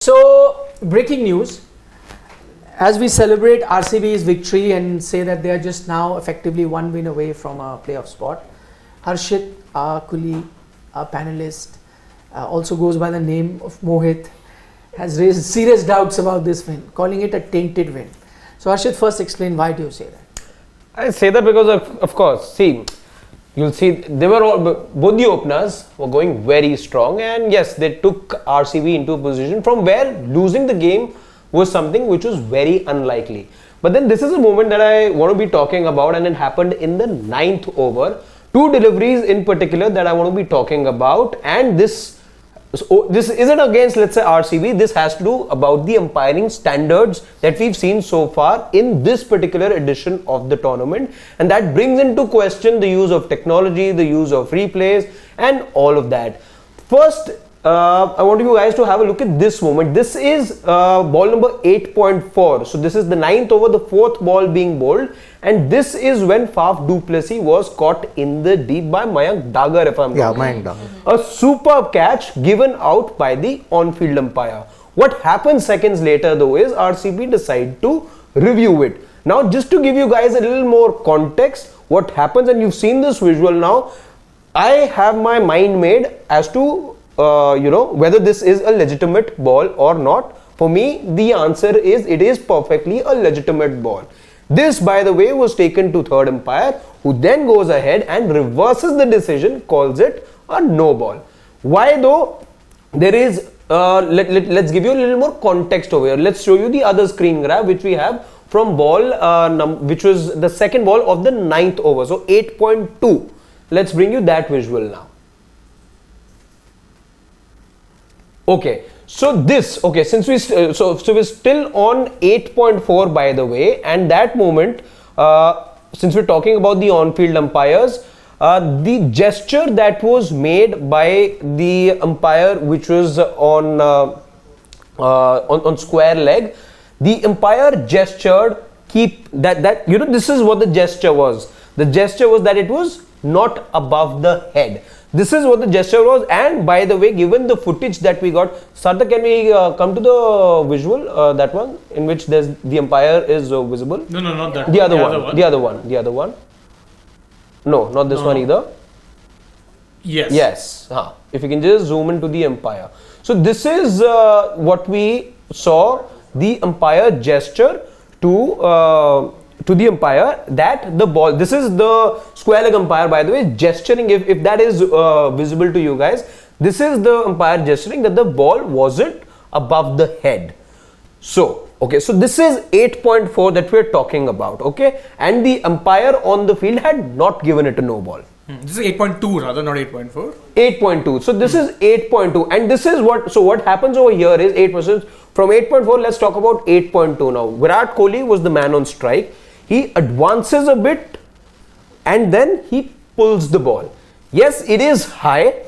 So, breaking news. As we celebrate RCB's victory and say that they are just now effectively one win away from a playoff spot, Harshit, our colleague, our panelist, also goes by the name of Mohit, has raised serious doubts about this win, calling it a tainted win. So, Harshit, first explain why do you say that? I say that because of course, see, you'll see they were all, both the openers were going very strong, and yes, they took RCB into a position from where losing the game was something which was very unlikely. But then this is a moment that I want to be talking about, and it happened in the 9th over. Two deliveries in particular that I want to be talking about, and this isn't against, let's say, RCB. This has to do about the umpiring standards that we've seen so far in this particular edition of the tournament, and that brings into question the use of technology, the use of replays, and all of that. First, I want you guys to have a look at this moment. This is ball number 8.4. So this is the 9th over, the 4th ball being bowled, and this is when Faf du Plessis was caught in the deep by Mayank Dagar, if I'm not Mayank Dagar. A superb catch given out by the on-field umpire. What happens seconds later though is RCB decide to review it. Now, just to give you guys a little more context, what happens, and you've seen this visual now, I have my mind made as to whether this is a legitimate ball or not. For me, the answer is it is perfectly a legitimate ball. This, by the way, was taken to third umpire, who then goes ahead and reverses the decision, calls it a no ball. Why though? There is, let's give you a little more context over here. Let's show you the other screen grab which we have from ball, which was the second ball of the 9th over. So 8.2. Let's bring you that visual now. Okay, so this, okay, since we, so we're still on 8.4 by the way, and that moment, since we're talking about the on-field umpires, the gesture that was made by the umpire which was on square leg, the umpire gestured, this is what the gesture was. The gesture was that it was not above the head. This is what the gesture was, and by the way, given the footage that we got, Sarthak, can we come to the visual, that one, in which the umpire is visible? No, not that. The other one. No, not this one either. Yes. If you can just zoom into the umpire. So this is what we saw, the umpire gesture to the umpire that the ball, this is the square leg umpire by the way, gesturing, if that is visible to you guys, this is the umpire gesturing that the ball wasn't above the head. So, okay, so this is 8.4 that we're talking about, okay, and the umpire on the field had not given it a no ball. This is 8.2 rather, not 8.4. 8.2. So this is 8.2, and this is what happens over here is 8%. From 8.4, let's talk about 8.2 now. Virat Kohli was the man on strike. He advances a bit and then he pulls the ball. Yes, it is high,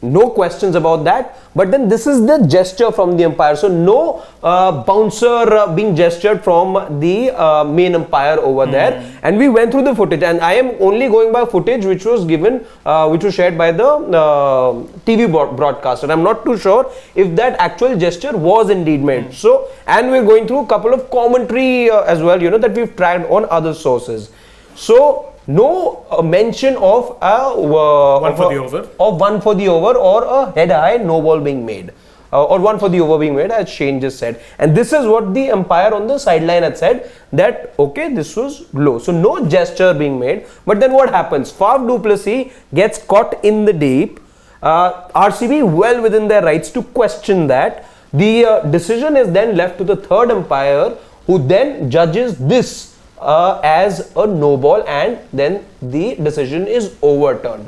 no questions about that, but then this is the gesture from the umpire. So no bouncer being gestured from the main umpire over there. And we went through the footage, and I am only going by footage which was given, which was shared by the TV broadcaster. I'm not too sure if that actual gesture was indeed made. So, and we're going through a couple of commentary as well, that we've tracked on other sources. So no mention of one for the over or a head high no ball being made, or one for the over being made, as Shane just said. And this is what the umpire on the sideline had said, that okay, this was low. So no gesture being made. But then what happens? Faf du Plessis gets caught in the deep. RCB well within their rights to question that. The decision is then left to the third umpire, who then judges this as a no ball, and then the decision is overturned.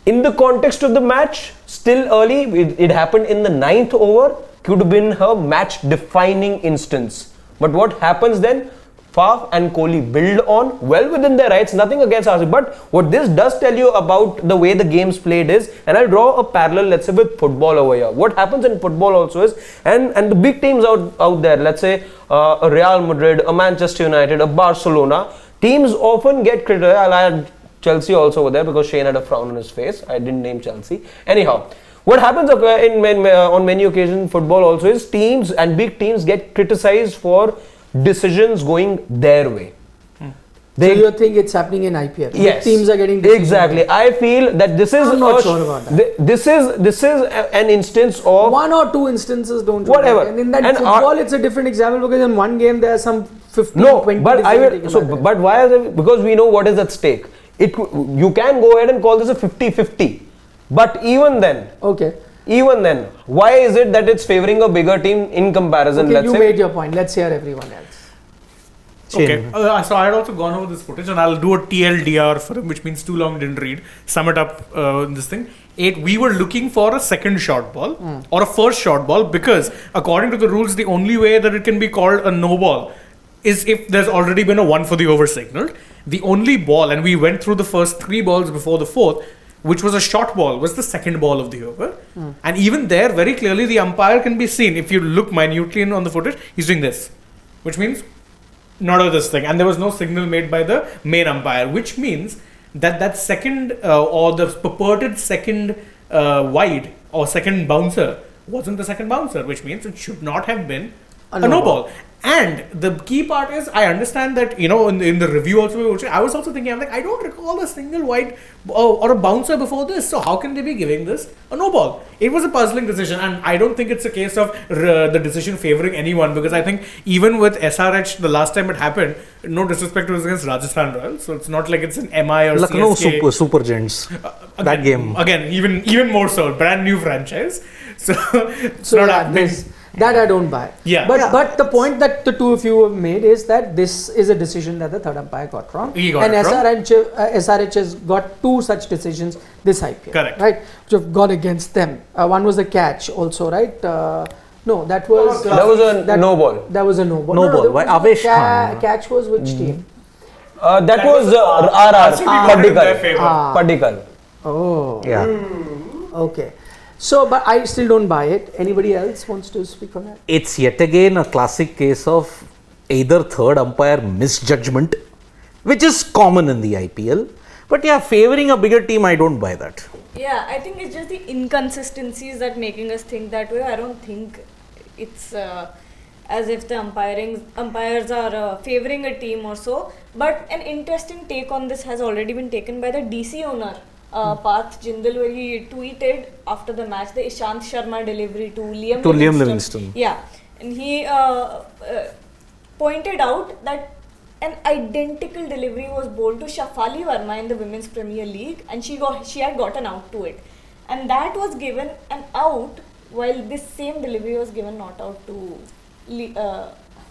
In the context of the match, still early, it happened in the 9th over, could have been her match defining instance. But what happens then? Faf and Kohli build on well within their rights, nothing against RCB. But what this does tell you about the way the game's played is, and I'll draw a parallel, let's say, with football over here. What happens in football also is, and the big teams out there, let's say a Real Madrid, a Manchester United, a Barcelona, teams often get criticized. I'll add Chelsea also over there because Shane had a frown on his face. I didn't name Chelsea. Anyhow, What happens on many occasions in football also is teams and big teams get criticized for decisions going their way. So you think it's happening in IPL? Yes, teams are getting exactly. I feel that this is I'm not sure about that. This is an instance of one or two instances don't do whatever. that. And in that football, it's a different example because in one game there are some 15, 20 but I will. decisions So, taken by but why? Because we know what is at stake. You can go ahead and call this a 50-50, but even then, why is it that it's favoring a bigger team in comparison? Okay, let's you say. made your point. Let's hear everyone else. Okay, so I had also gone over this footage and I'll do a TLDR for him, which means too long didn't read. Sum it up in this thing. We were looking for a second short ball or a first short ball because according to the rules, the only way that it can be called a no ball is if there's already been a 1 for the over signaled. The only ball, and we went through the first 3 balls before the 4th, which was a short ball, was the second ball of the over. And even there, very clearly, the umpire can be seen. If you look minutely on the footage, he's doing this, which means not of this thing, and there was no signal made by the main umpire, which means that second or the purported second wide or second bouncer wasn't the second bouncer, which means it should not have been a no ball. And the key part is, I understand that, in the review also, I was also thinking, I'm like, I don't recall a single wide or a bouncer before this. So how can they be giving this a no ball? It was a puzzling decision, and I don't think it's a case of the decision favoring anyone, because I think even with SRH, the last time it happened, no disrespect, it was against Rajasthan Royals, so it's not like it's an MI or Lucknow CSK. Super Giants. That game. Again, even more so, brand new franchise. So it's So not yeah, happening. that I don't buy. Yeah. But the point that the two of you have made is that this is a decision that the third umpire got wrong. He got and it wrong. SRH has got 2 such decisions this IPL. Correct. Right? Which have gone against them. One was a catch also, right? No, that was... That was a no ball. That was a no ball. No ball. there Why? was a Avesh Khan. catch was which team? That was RCB got it in their favor. Padikal. Oh. Yeah. Okay. So, but I still don't buy it. Anybody else wants to speak on that? It's yet again a classic case of either third umpire misjudgment, which is common in the IPL. But yeah, favoring a bigger team, I don't buy that. Yeah, I think it's just the inconsistencies that making us think that way. I don't think it's as if the umpires are favoring a team or so. But an interesting take on this has already been taken by the DC owner, Parth Jindal, where he tweeted after the match the Ishant Sharma delivery to Liam Livingston. Yeah, and he pointed out that an identical delivery was bowled to Shafali Verma in the Women's Premier League, and she had gotten out to it, and that was given an out, while this same delivery was given not out to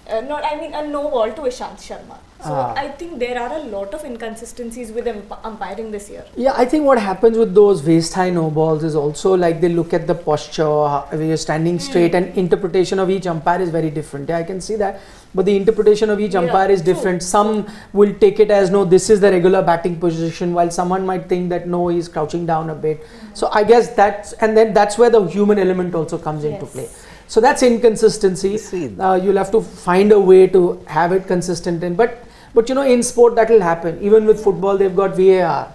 a no ball to Ishant Sharma. So I think there are a lot of inconsistencies with umpiring this year. Yeah, I think what happens with those waist high no balls is also like they look at the posture, where you're standing straight, and interpretation of each umpire is very different. Yeah, I can see that. But the interpretation of each umpire is different. Some will take it as no, this is the regular batting position, while someone might think that no, he's crouching down a bit. So I guess that's where the human element also comes into play. So that's inconsistency. You'll have to find a way to have it consistent but in sport that will happen. Even with football, they've got VAR,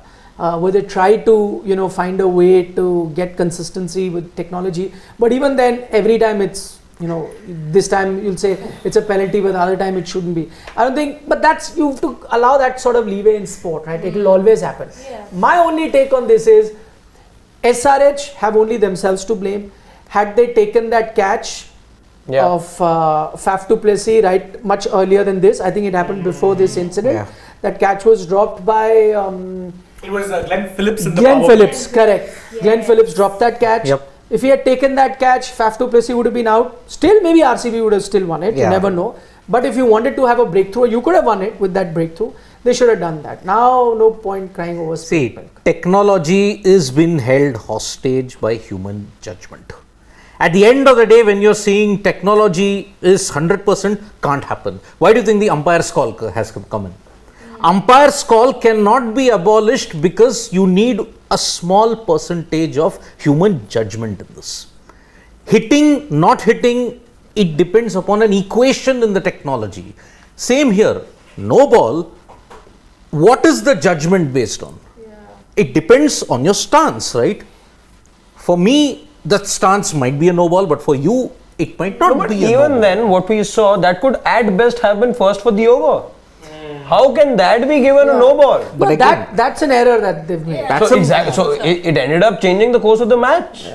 where they try to find a way to get consistency with technology. But even then, every time it's this time you'll say it's a penalty, but the other time it shouldn't be. I don't think, but you have to allow that sort of leeway in sport, right? It will always happen. Yeah. My only take on this is SRH have only themselves to blame. Had they taken that catch of Faf du Plessis right much earlier than this, I think it happened before this incident. Yeah. That catch was dropped by It was Glenn Phillips in the Glenn power Phillips, play. correct. Yeah. Glenn Phillips dropped that catch. Yep. If he had taken that catch, Faf du Plessis would have been out. Still, maybe RCB would have still won it. Yeah. You never know. But if you wanted to have a breakthrough, you could have won it with that breakthrough. They should have done that. Now, no point crying over See, spilled milk. technology is been held hostage by human judgment. At the end of the day, when you're seeing technology is 100%, can't happen. Why do you think the umpire's call has come in? Umpire's call cannot be abolished because you need a small percentage of human judgment in this. Hitting, not hitting, it depends upon an equation in the technology. Same here, no ball, what is the judgment based on? It depends on your stance, right? For me, that stance might be a no ball, but for you, it might not But be a no even ball. then, what we saw, that could at best have been first for the over. How can that be given a no ball? But again- that's an error that they've made. That's So a- exactly. So it ended up changing the course of the match.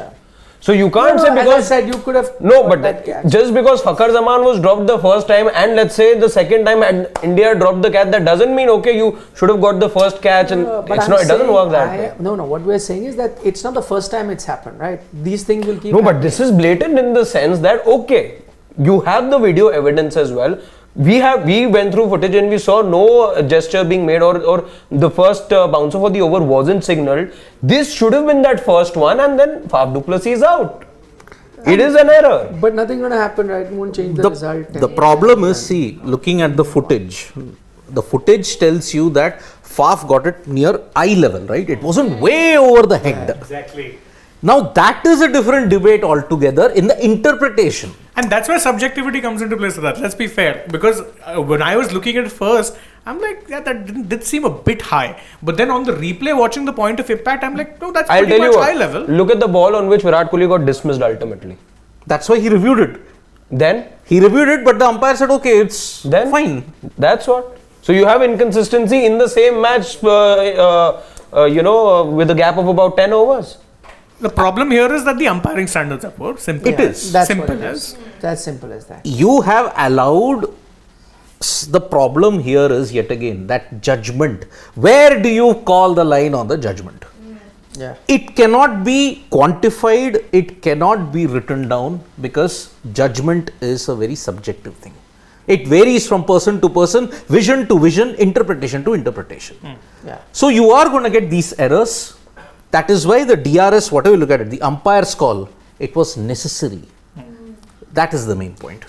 So you can't say As I because said, you could have no, got but that catch. just because Fakhar Zaman was dropped the first time, and let's say the second time India dropped the catch, that doesn't mean okay, you should have got the first catch, and But it's I'm not. It doesn't saying work that way. No, what we're saying is that it's not the first time it's happened, right? These things will keep No, but happening. this is blatant in the sense that okay, you have the video evidence as well. We went through footage and we saw no gesture being made or the first bouncer for the over wasn't signaled. This should have been that first one, and then Faf du Plessis is out. It is an error. But nothing going to happen, right? It won't change the result. The problem is, see, looking at the footage tells you that Faf got it near eye level, right? It wasn't way over the head. Exactly. Now that is a different debate altogether in the interpretation. And that's where subjectivity comes into place. That let's be fair, because when I was looking at it first, I'm like, yeah, that did seem a bit high. But then on the replay, watching the point of impact, I'm like, no, that's I'll pretty tell you much what. high level. Look at the ball on which Virat Kohli got dismissed ultimately. That's why he reviewed it. Then He reviewed it, but the umpire said, okay, it's Then? fine. that's what. So you have inconsistency in the same match, with a gap of about 10 overs. The problem here is that the umpiring standards are poor. Simple. It is. That's Simple what it as. is. That's simple as that. You have allowed, the problem here is yet again that judgment. Where do you call the line on the judgment? Yeah. It cannot be quantified, it cannot be written down, because judgment is a very subjective thing. It varies from person to person, vision to vision, interpretation to interpretation. Yeah. So you are going to get these errors. That is why the DRS, whatever you look at it, the umpire's call, it was necessary. That is the main point.